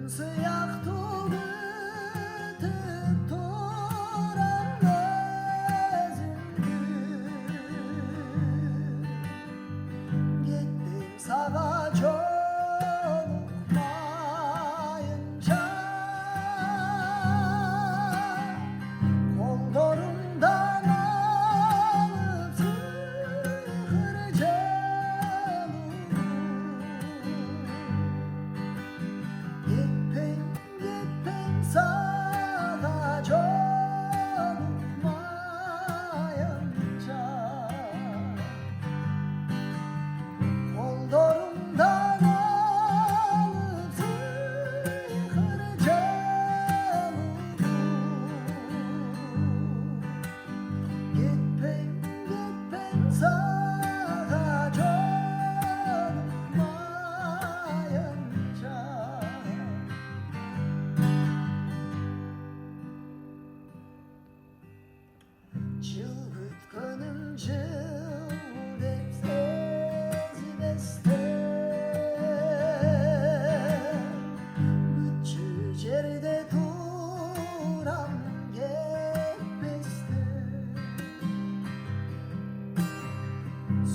Sıyak tutup duran gözümdür. Gittim sana çolukmayınca, kollarımdan alıp sıkıracağım. Gittim sana çolukmayınca, kollarımdan alıp sıkıracağım. Gittim sana çolukmayınca. Çılgıtkanım cıldet sezi beste, mütçü ceride duram gep beste.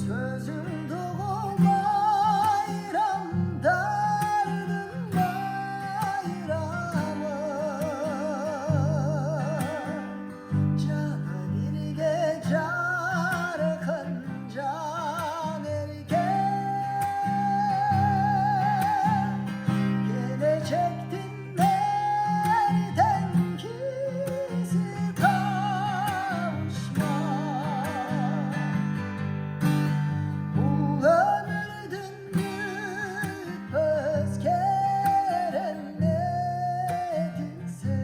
Sözüm doğu bayram, derdim bayramı. Canı bir gece arkanca nerge, gelecektin nereden gizli kavuşma. Bu ömürdün bitmez kerenletinse,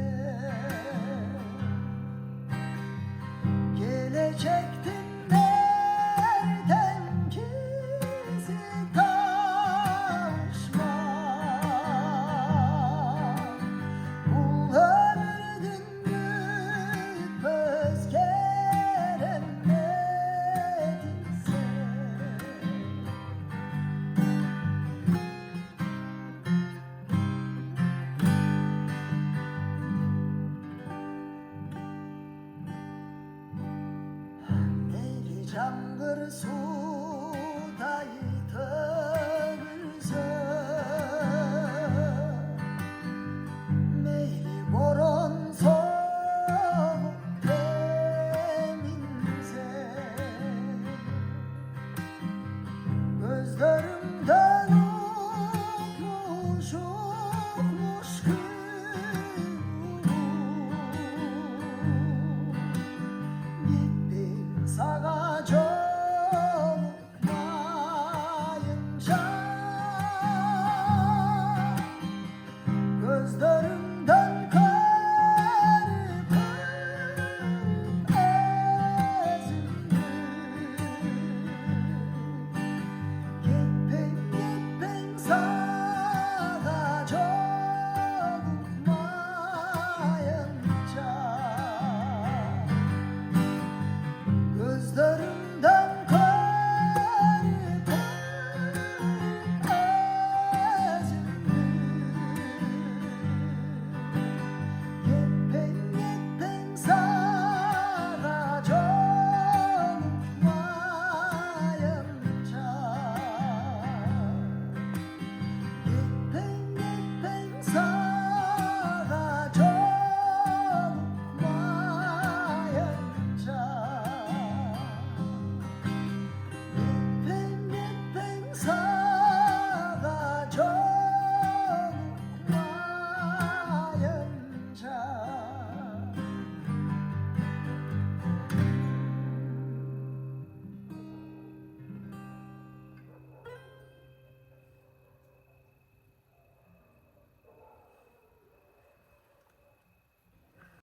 gelecektin nereden gizli kavuşma. Bu ömürdün bitmez kerenletinse. Deli cangır su